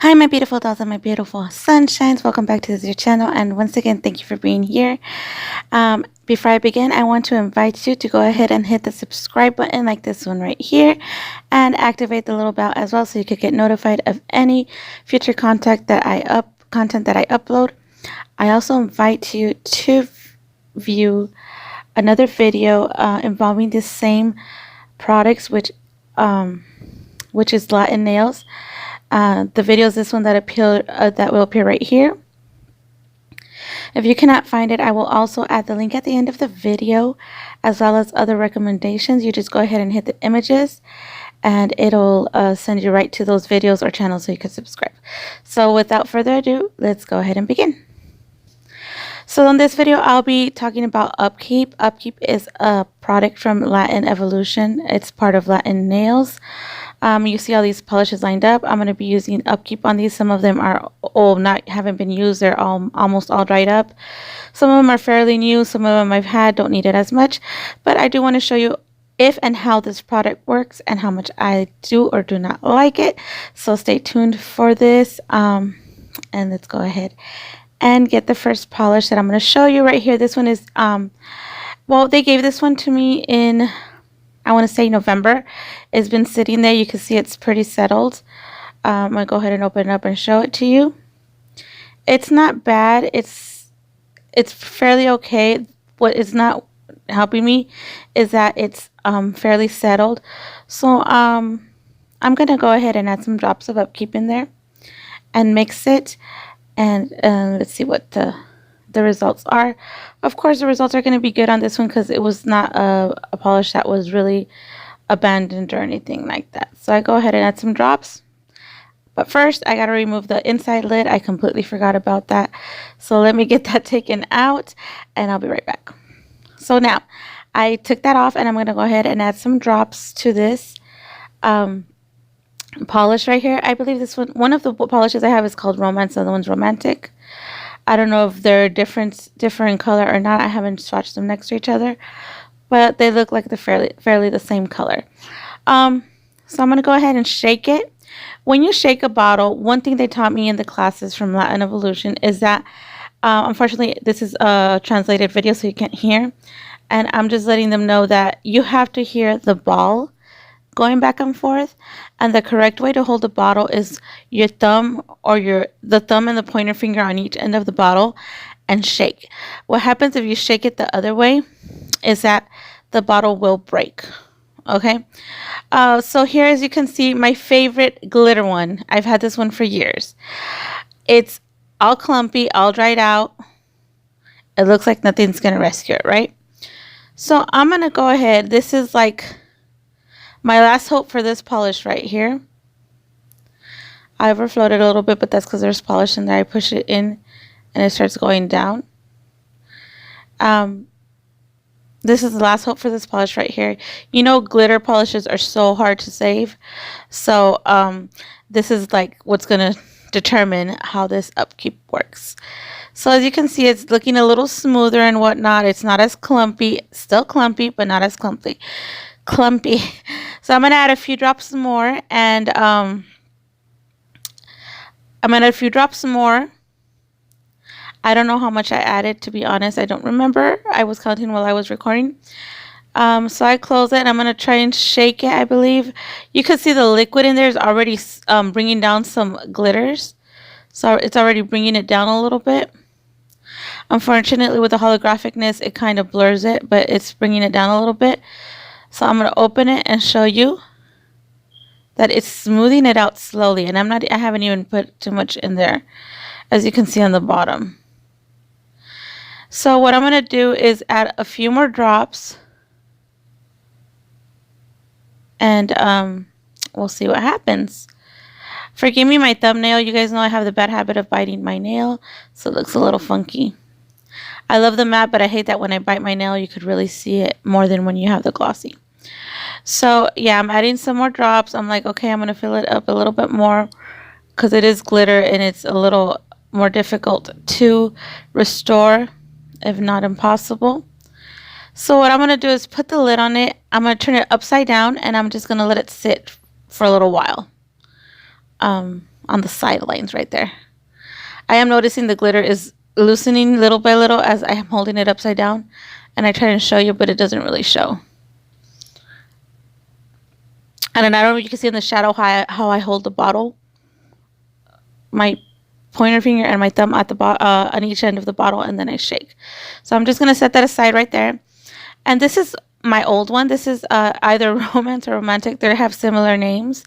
Hi my beautiful dolls and my beautiful sunshines, welcome back to your channel, and once again thank you for being here. Before I begin, I want to invite you to go ahead and hit the subscribe button like this one right here and activate the little bell as well so you could get notified of any future content that I upload. I also invite you to view another video involving the same products, which is Latin nails. The video is this one that will appear right here. If you cannot find it, I will also add the link at the end of the video, as well as other recommendations. You just go ahead and hit the images and it'll send you right to those videos or channels so you can subscribe. So without further ado, let's go ahead and begin. So in this video, I'll be talking about KeeP. KeeP is a product from Latín Evolution. It's part of Latin Nails. You see all these polishes lined up. I'm going to be using KeeP on these. Some of them are old, haven't been used. They're almost all dried up. Some of them are fairly new. Some of them I've had, don't need it as much. But I do want to show you if and how this product works and how much I do or do not like it. So stay tuned for this. And let's go ahead and get the first polish that I'm going to show you right here. This one is, well, they gave this one to me in, I want to say November. It's been sitting there. You can see it's pretty settled. I'm going to go ahead and open it up and show it to you. It's not bad. It's fairly okay. What is not helping me is that it's fairly settled. So I'm going to go ahead and add some drops of KeeP in there and mix it. And let's see what the results are. Of course, the results are going to be good on this one because it was not a polish that was really abandoned or anything like that. So I go ahead and add some drops. But first, I got to remove the inside lid. I completely forgot about that. So let me get that taken out and I'll be right back. So now, I took that off and I'm going to go ahead and add some drops to this polish right here. I believe this one of the polishes I have is called Romance, the other one's Romantic. I don't know if they're different in color or not. I haven't swatched them next to each other, but they look like they're fairly the same color. So I'm going to go ahead and shake it. When you shake a bottle, one thing they taught me in the classes from Latín Evolution is that, unfortunately, this is a translated video, so you can't hear. And I'm just letting them know that you have to hear the ball going back and forth, and the correct way to hold the bottle is your thumb or the thumb and the pointer finger on each end of the bottle and shake. What happens if you shake it the other way is that the bottle will break. Okay, so here, as you can see, my favorite glitter one. I've had this one for years. It's all clumpy, all dried out. It looks like nothing's gonna rescue it, right? So I'm gonna go ahead. This is like my last hope for this polish right here. I overflowed it a little bit, but that's because there's polish in there. I push it in and it starts going down. This is the last hope for this polish right here. You know, glitter polishes are so hard to save. So this is like what's going to determine how this KeeP works. So as you can see, it's looking a little smoother and whatnot. It's not as clumpy. Still clumpy, but not as clumpy. So I'm going to add a few drops more, and I'm going to add a few drops more. I don't know how much I added, to be honest. I don't remember. I was counting while I was recording. So I close it, and I'm going to try and shake it, I believe. You can see the liquid in there is already bringing down some glitters. So it's already bringing it down a little bit. Unfortunately, with the holographicness, it kind of blurs it, but it's bringing it down a little bit. So I'm going to open it and show you that it's smoothing it out slowly. And I haven't even put too much in there, as you can see on the bottom. So what I'm going to do is add a few more drops. And we'll see what happens. Forgive me my thumbnail. You guys know I have the bad habit of biting my nail, so it looks a little funky. I love the matte, but I hate that when I bite my nail, you could really see it more than when you have the glossy. So yeah, I'm adding some more drops. I'm like, okay, I'm going to fill it up a little bit more because it is glitter and it's a little more difficult to restore, if not impossible. So what I'm going to do is put the lid on it. I'm going to turn it upside down and I'm just going to let it sit for a little while. on the sidelines right there. I am noticing the glitter is loosening little by little as I am holding it upside down, and I try to show you, but it doesn't really show. And then I don't know if you can see in the shadow how I hold the bottle. My pointer finger and my thumb at the on each end of the bottle, and then I shake. So I'm just going to set that aside right there. And this is my old one. This is either romance or romantic. They have similar names.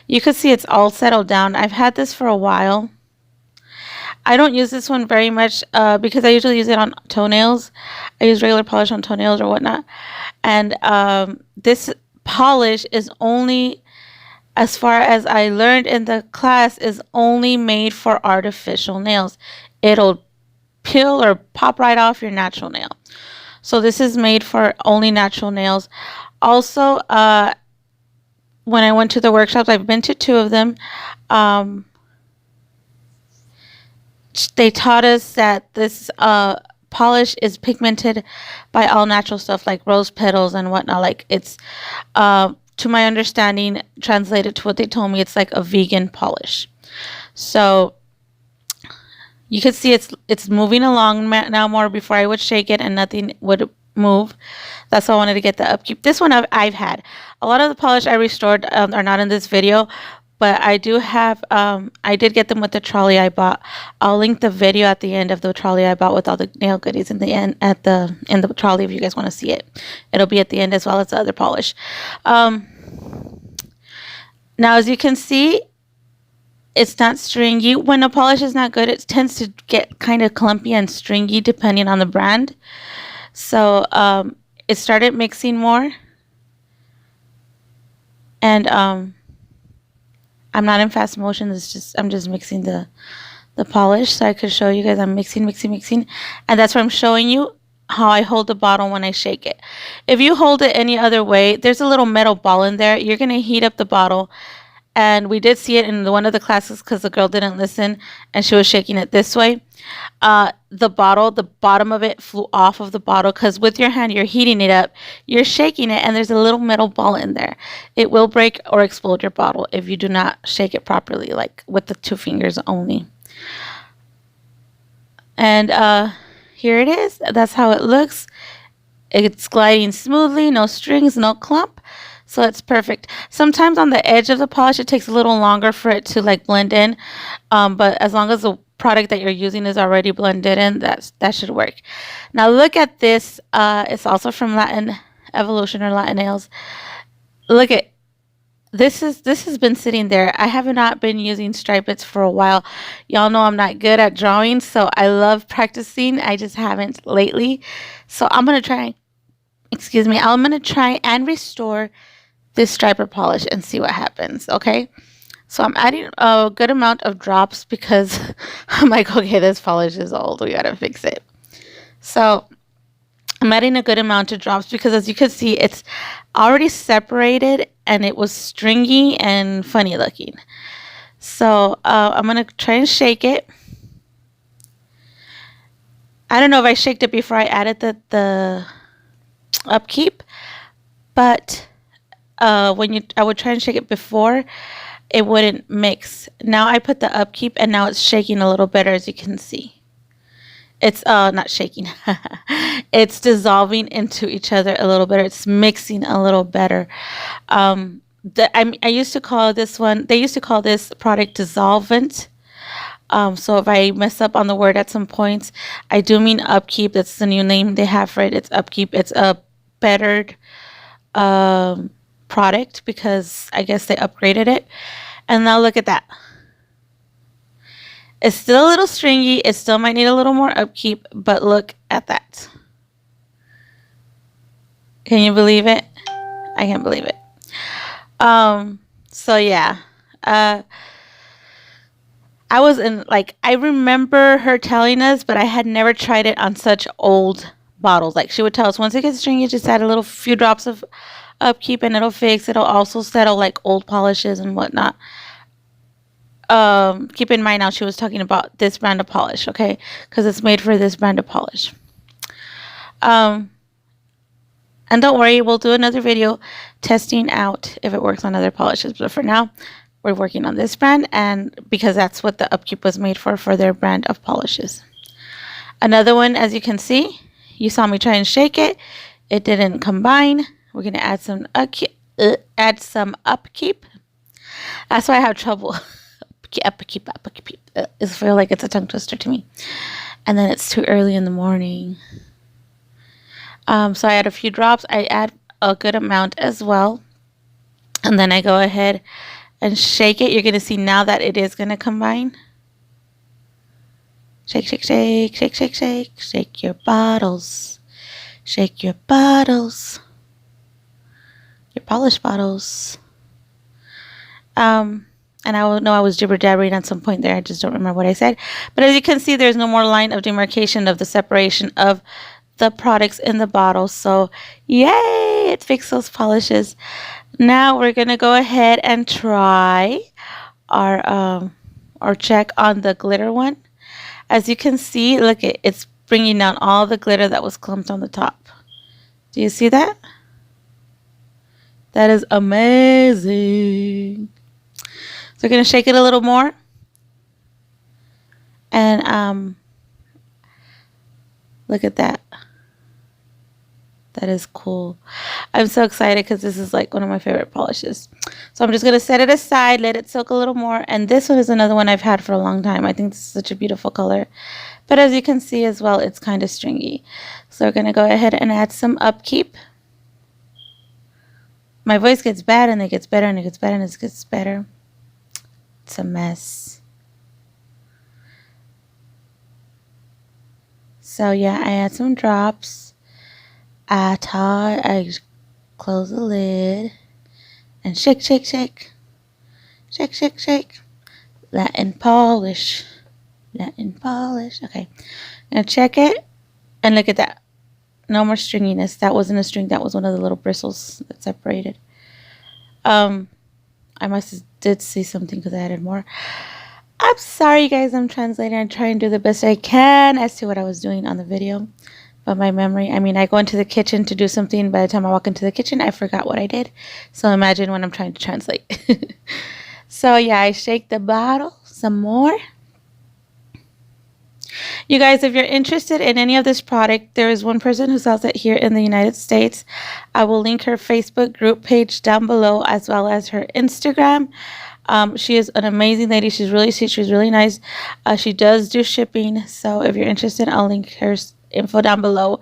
You can see it's all settled down. I've had this for a while. I don't use this one very much because I usually use it on toenails. I use regular polish on toenails or whatnot. And this polish is only, as far as I learned in the class, is only made for artificial nails. It'll peel or pop right off your natural nail. So this is made for only natural nails. Also, when I went to the workshops, I've been to 2 of them. They taught us that this polish is pigmented by all natural stuff like rose petals and whatnot. Like it's, to my understanding, translated to what they told me, it's like a vegan polish. So you can see it's moving along now more. Before I would shake it and nothing would move. That's why I wanted to get the upkeep. This one I've had. A lot of the polish I restored are not in this video, but I do have, I did get them with the trolley I bought. I'll link the video at the end of the trolley I bought with all the nail goodies in the end, in the trolley if you guys want to see it. It'll be at the end as well as the other polish. Now, as you can see, it's not stringy. When a polish is not good, it tends to get kind of clumpy and stringy depending on the brand. So it started mixing more. And I'm not in fast motion. I'm just mixing the polish so I could show you guys. I'm mixing. And that's where I'm showing you how I hold the bottle when I shake it. If you hold it any other way, there's a little metal ball in there. You're going to heat up the bottle. And we did see it in one of the classes because the girl didn't listen and she was shaking it this way. The bottom of it flew off of the bottle because with your hand, you're heating it up, you're shaking it, and there's a little metal ball in there. It will break or explode your bottle if you do not shake it properly, like with the 2 fingers only. And here it is. That's how it looks. It's gliding smoothly, no strings, no clump. So it's perfect. Sometimes on the edge of the polish, it takes a little longer for it to like blend in. But as long as the product that you're using is already blended in, that should work. Now look at this. It's also from Latín Evolution or Latin Nails. Look at this has been sitting there. I have not been using Stripe-Its for a while. Y'all know I'm not good at drawing, so I love practicing. I just haven't lately. So I'm gonna try. I'm gonna try and restore this striper polish and see what happens. Okay, so I'm adding a good amount of drops because I'm like, okay, this polish is old, we gotta fix it. So I'm adding a good amount of drops because, as you can see, it's already separated and it was stringy and funny looking. So I'm gonna try and shake it. I don't know if I shaked it before I added the upkeep, but I would try and shake it before, it wouldn't mix. Now I put the upkeep and now it's shaking a little better, as you can see. It's not shaking. It's dissolving into each other a little better. It's mixing a little better. I used to call this one, they used to call this product dissolvent. So if I mess up on the word at some points, I do mean upkeep. That's the new name they have for it. It's upkeep. It's a bettered product because I guess they upgraded it. And now look at that. It's still a little stringy. It still might need a little more upkeep, but look at that. Can you believe it? I can't believe it. So yeah. I remember her telling us, but I had never tried it on such old bottles. Like, she would tell us once it gets stringy, just add a few drops of upkeep and it'll fix. It'll also settle like old polishes and whatnot. Keep in mind now she was talking about this brand of polish, okay? Because it's made for this brand of polish. And don't worry, we'll do another video testing out if it works on other polishes. But for now, we're working on this brand, and because that's what the upkeep was made for their brand of polishes. Another one, as you can see, you saw me try and shake it. It didn't combine. We're going to add some upkeep. That's why I have trouble. upkeep. I feel like it's a tongue twister to me. And then it's too early in the morning. So I add a few drops. I add a good amount as well. And then I go ahead and shake it. You're going to see now that it is going to combine. Shake, shake, shake, shake, shake, shake. Shake your bottles. Shake your bottles. Your polished bottles. And I know I was jibber-jabbering at some point there. I just don't remember what I said. But as you can see, there's no more line of demarcation of the separation of the products in the bottle. So, yay! It fixed those polishes. Now we're going to go ahead and try our or check on the glitter one. As you can see, look, it's bringing down all the glitter that was clumped on the top. Do you see that? That is amazing. So we're going to shake it a little more. And look at that. That is cool. I'm so excited because this is like one of my favorite polishes. So I'm just going to set it aside, let it soak a little more. And this one is another one I've had for a long time. I think this is such a beautiful color. But as you can see as well, it's kind of stringy. So we're going to go ahead and add some upkeep. My voice gets bad and it gets better and it gets better and it gets better. It's a mess. So yeah, I add some drops. I close the lid and shake, shake, shake. Shake, shake, shake. Latin polish. Latin polish. Okay. I'm going to check it. And look at that. No more stringiness. That wasn't a string. That was one of the little bristles that separated. I did see something because I added more. I'm sorry, guys. I'm translating. I try and do the best I can as to what I was doing on the video. But my memory, I go into the kitchen to do something. By the time I walk into the kitchen, I forgot what I did. So imagine when I'm trying to translate. So yeah, I shake the bottle some more. You guys, if you're interested in any of this product, there is one person who sells it here in the United States. I will link her Facebook group page down below, as well as her Instagram. She is an amazing lady. She's really sweet. She's really nice. She does do shipping. So if you're interested, I'll link her info down below.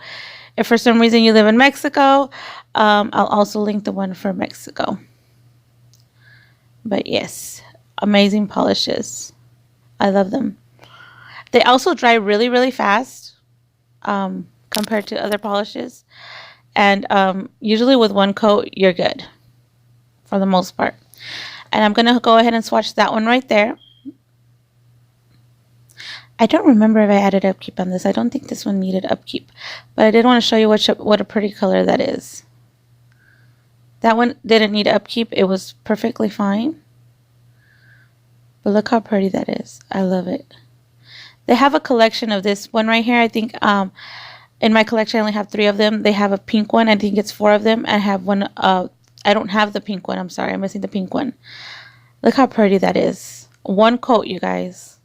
If for some reason you live in Mexico, I'll also link the one for Mexico. But yes, amazing polishes. I love them. They also dry really, really fast compared to other polishes. And usually with one coat, you're good for the most part. And I'm going to go ahead and swatch that one right there. I don't remember if I added upkeep on this. I don't think this one needed upkeep. But I did want to show you what a pretty color that is. That one didn't need upkeep. It was perfectly fine. But look how pretty that is. I love it. They have a collection of this one right here. I think in my collection I only have 3 of them. They have a pink one. I think it's 4 of them. I have one. I don't have the pink one. I'm sorry. I'm missing the pink one. Look how pretty that is. One coat, you guys.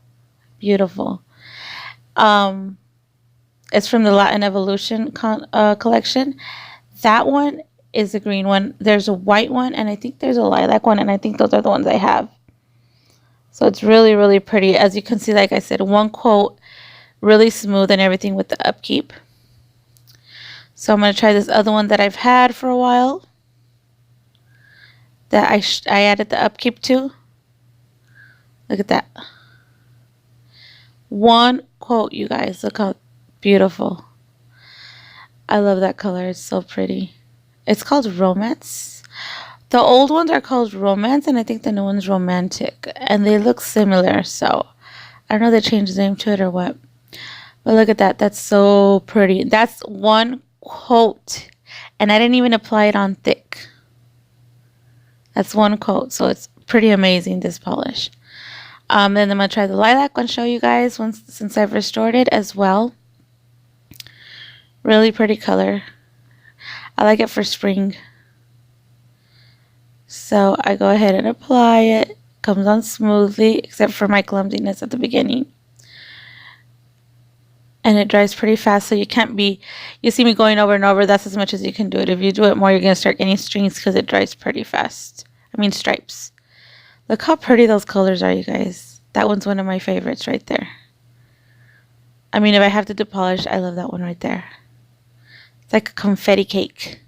Beautiful. It's from the Latín Evolution collection. That one is the green one. There's a white one, and I think there's a lilac one, and I think those are the ones I have. So it's really, really pretty. As you can see, like I said, one coat, really smooth and everything with the upkeep. So I'm going to try this other one that I've had for a while, that I added the upkeep to. Look at that. One coat, you guys. Look how beautiful. I love that color. It's so pretty. It's called Romance. The old ones are called Romance, and I think the new one's Romantic. And they look similar, so I don't know if they changed the name to it or what. But look at that. That's so pretty. That's one coat. And I didn't even apply it on thick. That's one coat. So it's pretty amazing, this polish. Then I'm going to try the lilac one, show you guys since I've restored it as well. Really pretty color. I like it for spring. So I go ahead and apply it. comes on smoothly, except for my clumsiness at the beginning. And it dries pretty fast, so you can't be, you see me going over and over, that's as much as you can do it. If you do it more, you're going to start getting strings because it dries pretty fast. I mean stripes. Look how pretty those colors are, you guys. That one's one of my favorites right there. I mean, if I have to do polish, I love that one right there. It's like a confetti cake.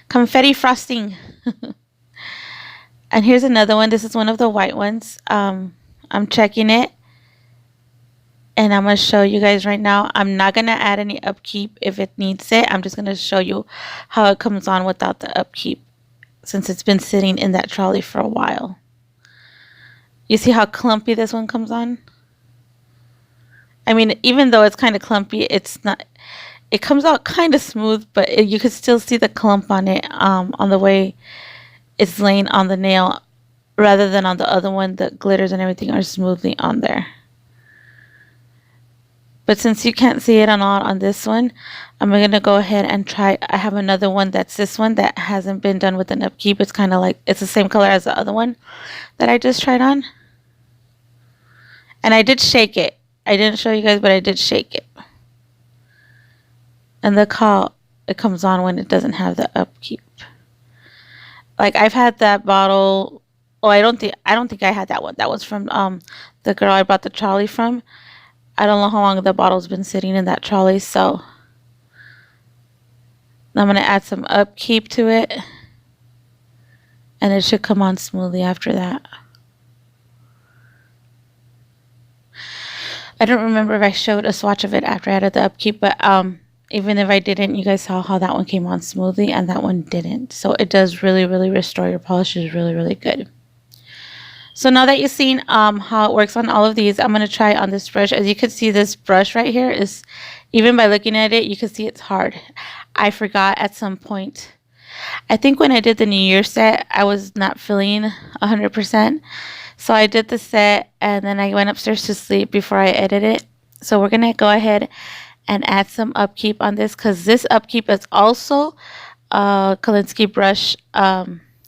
Confetti frosting. And here's another one. This is one of the white ones. I'm checking it. And I'm going to show you guys right now. I'm not going to add any upkeep if it needs it. I'm just going to show you how it comes on without the upkeep, since it's been sitting in that trolley for a while. You see how clumpy this one comes on? I mean, even though it's kind of clumpy, it's not, it comes out kind of smooth, but you can still see the clump on it, on the way it's laying on the nail, rather than on the other one. The glitters and everything are smoothly on there. But since you can't see it on this one, I'm going to go ahead and try. I have another one that's this one that hasn't been done with an upkeep. It's kind of like, it's the same color as the other one that I just tried on. And I did shake it. I didn't show you guys, but I did shake it. And look how it comes on when it doesn't have the upkeep. Like, I've had that bottle. Oh, I don't think I had that one. That was from the girl I bought the trolley from. I don't know how long the bottle's been sitting in that trolley, so I'm going to add some upkeep to it, and it should come on smoothly after that. I don't remember if I showed a swatch of it after I added the upkeep, but even if I didn't, you guys saw how that one came on smoothly and that one didn't. So it does really, really restore your polish. It's really, really good. So now that you've seen how it works on all of these, I'm going to try on this brush. As you can see, this brush right here is, even by looking at it, you can see it's hard. I forgot at some point. I think when I did the New Year set, I was not feeling 100%. So I did the set and then I went upstairs to sleep before I edited it. So we're going to go ahead and add some upkeep on this, because this upkeep is also a Kolinsky brush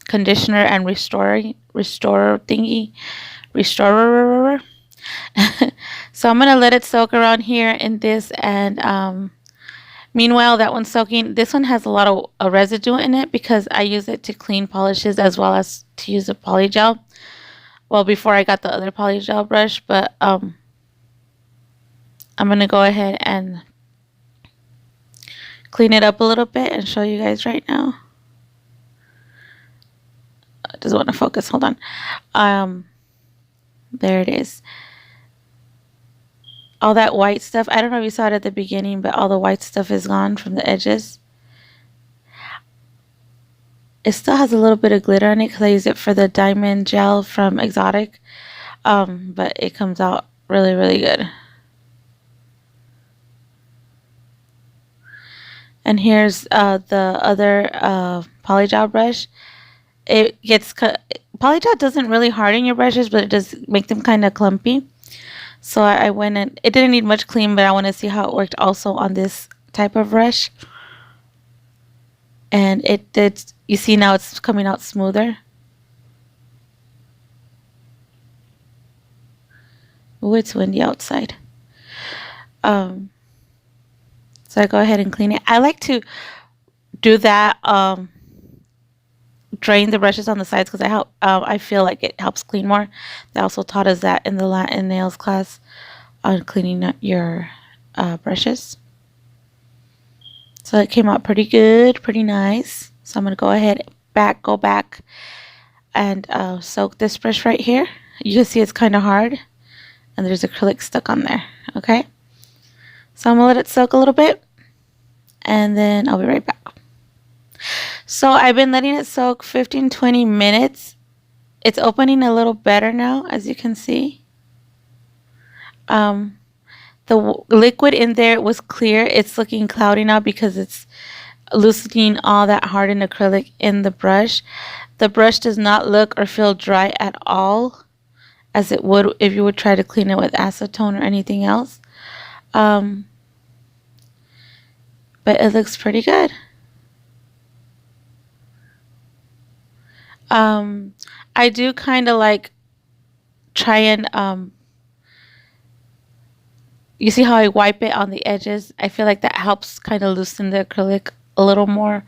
conditioner and restorer thingy. Restorer. So I'm going to let it soak around here in this, and meanwhile that one's soaking. This one has a lot of residue in it because I use it to clean polishes as well as to use a poly gel. Well, before I got the other poly gel brush, but I'm going to go ahead and clean it up a little bit and show you guys right now. I just want to focus. Hold on. There it is. All that white stuff, I don't know if you saw it at the beginning, but all the white stuff is gone from the edges. It still has a little bit of glitter on it because I use it for the diamond gel from Exotic. But it comes out really, really good. And here's the other poly gel brush. It gets poly gel doesn't really harden your brushes, but it does make them kind of clumpy. So I went and it didn't need much clean, but I want to see how it worked also on this type of brush. And it did. You see now it's coming out smoother. Oh, it's windy outside. So I go ahead and clean it. I like to do that. Drain the brushes on the sides because I feel like it helps clean more. They also taught us that in the Latin nails class on cleaning up your brushes. So it came out pretty good, pretty nice. So I'm going to go ahead, go back and soak this brush right here. You can see it's kind of hard and there's acrylic stuck on there. Okay. So I'm going to let it soak a little bit and then I'll be right back. So I've been letting it soak 15-20 minutes. It's opening a little better now, as you can see. The liquid in there was clear. It's looking cloudy now because it's loosening all that hardened acrylic in the brush. The brush does not look or feel dry at all, as it would if you would try to clean it with acetone or anything else. But it looks pretty good. I do kind of like try and you see how I wipe it on the edges? I feel like that helps kind of loosen the acrylic a little more,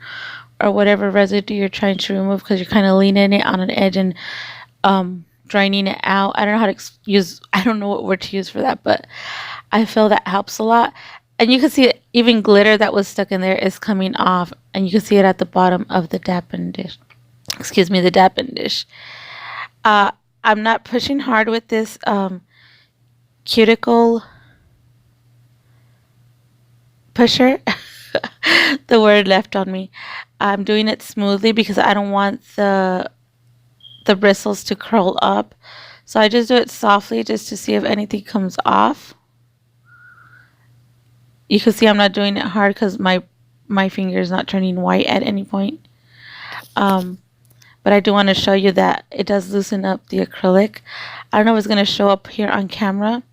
or whatever residue you're trying to remove, because you're kind of leaning it on an edge and draining it out. I don't know how to use, I don't know what word to use for that, but I feel that helps a lot. And you can see it, even glitter that was stuck in there is coming off, and you can see it at the bottom of the dappen dish. Excuse me, the dappen dish. I'm not pushing hard with this cuticle pusher. The word left on me. I'm doing it smoothly because I don't want the bristles to curl up. So I just do it softly just to see if anything comes off. You can see I'm not doing it hard because my finger is not turning white at any point. But I do want to show you that it does loosen up the acrylic. I don't know if it's going to show up here on camera,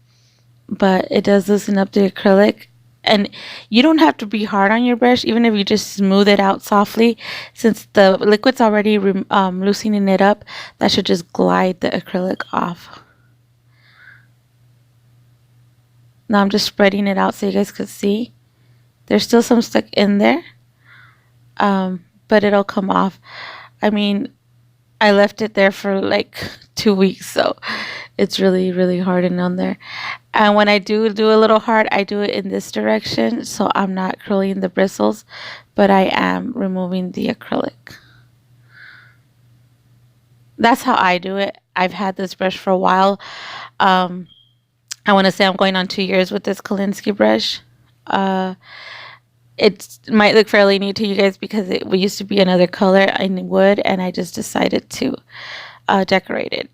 but it does loosen up the acrylic. And you don't have to be hard on your brush, even if you just smooth it out softly. Since the liquid's already loosening it up, that should just glide the acrylic off. Now I'm just spreading it out so you guys could see. There's still some stuck in there, but it'll come off. I mean, I left it there for like 2 weeks, so it's really, really hardened on there. And when I do a little hard, I do it in this direction, so I'm not curling the bristles, but I am removing the acrylic. That's how I do it. I've had this brush for a while. I want to say I'm going on 2 years with this Kolinsky brush. It might look fairly new to you guys because it used to be another color in wood, and I just decided to decorate it.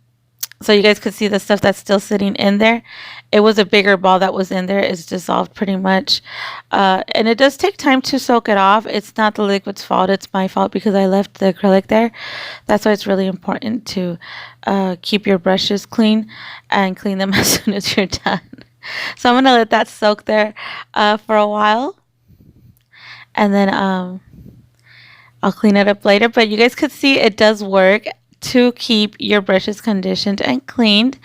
So you guys could see the stuff that's still sitting in there. It was a bigger ball that was in there. It's dissolved pretty much. And it does take time to soak it off. It's not the liquid's fault. It's my fault because I left the acrylic there. That's why it's really important to keep your brushes clean and clean them as soon as you're done. So I'm going to let that soak there for a while. And then I'll clean it up later. But you guys could see it does work to keep your brushes conditioned and cleaned.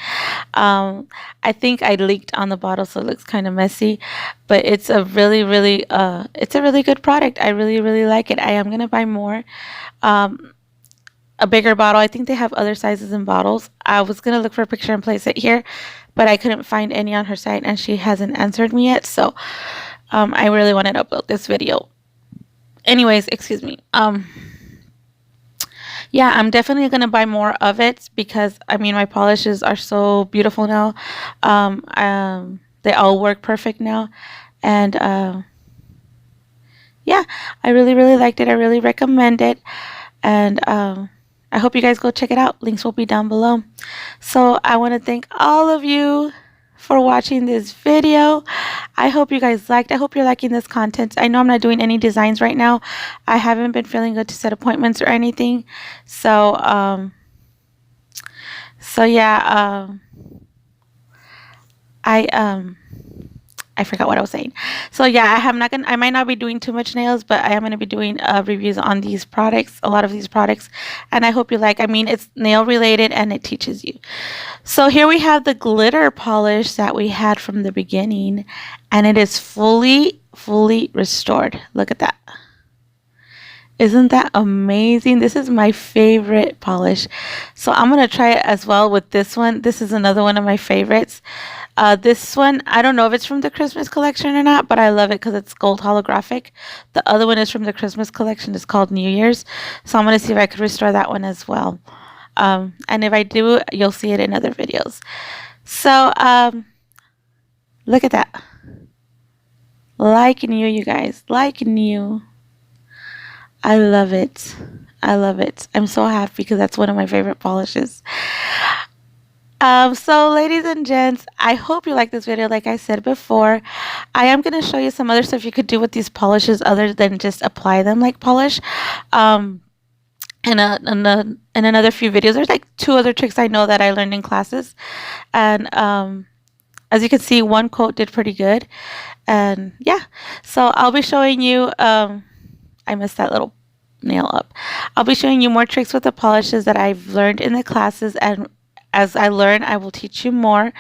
I think I leaked on the bottle, so it looks kind of messy, but it's a really, really it's a really good product. I really, really like it. I am gonna buy more. A bigger bottle. I think they have other sizes in bottles. I was gonna look for a picture and place it here, but I couldn't find any on her site, and she hasn't answered me yet. So I really wanted to upload this video. Anyways, excuse me. Yeah, I'm definitely going to buy more of it because, I mean, my polishes are so beautiful now. They all work perfect now. And, yeah, I really, really liked it. I really recommend it. And I hope you guys go check it out. Links will be down below. So I want to thank all of you for watching this video. I hope you guys liked. I hope you're liking this content. I know I'm not doing any designs right now. I haven't been feeling good to set appointments or anything. So yeah, I forgot what I was saying. So yeah, I might not be doing too much nails, but I am gonna be doing reviews on these products, a lot of these products, and I hope you like. I mean, it's nail related and it teaches you. So here we have the glitter polish that we had from the beginning, and it is fully restored. Look at that. Isn't that amazing? This is my favorite polish. So I'm going to try it as well with this one. This is another one of my favorites. This one, I don't know if it's from the Christmas collection or not, but I love it because it's gold holographic. The other one is from the Christmas collection. It's called New Year's. So I'm going to see if I could restore that one as well. And if I do, you'll see it in other videos. So look at that. Like new, you guys. Like new. I love it. I love it. I'm so happy because that's one of my favorite polishes. So ladies and gents, I hope you like this video. Like I said before, I am going to show you some other stuff you could do with these polishes other than just apply them like polish. In another few videos, there's like 2 other tricks I know that I learned in classes. And as you can see, one quote did pretty good. And yeah, so I'll be showing you... I messed that little nail up. I'll be showing you more tricks with the polishes that I've learned in the classes and as I learn, I will teach you more.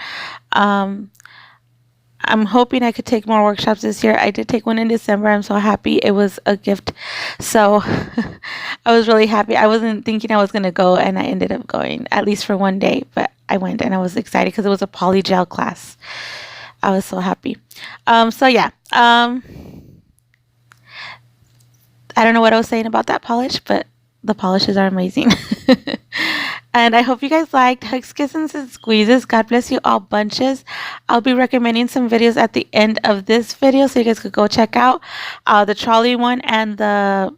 I'm hoping I could take more workshops this year. I did take one in December. I'm so happy. It was a gift. So I was really happy. I wasn't thinking I was going to go, and I ended up going, at least for one day. But I went, and I was excited because it was a polygel class. I was so happy. So yeah. I don't know what I was saying about that polish, but the polishes are amazing. And I hope you guys liked Hugs, Kisses, and Squeezes. God bless you all bunches. I'll be recommending some videos at the end of this video so you guys could go check out the trolley one and the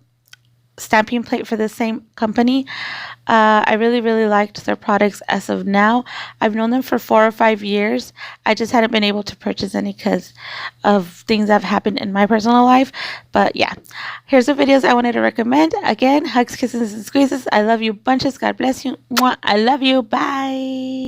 stamping plate for the same company. I really liked their products as of now. I've known them for 4 or 5 years. I just hadn't been able to purchase any because of things that have happened in my personal life. But yeah, here's the videos I wanted to recommend. Again, Hugs, Kisses, and Squeezes. I love you bunches. God bless you. Mwah. I love you. Bye.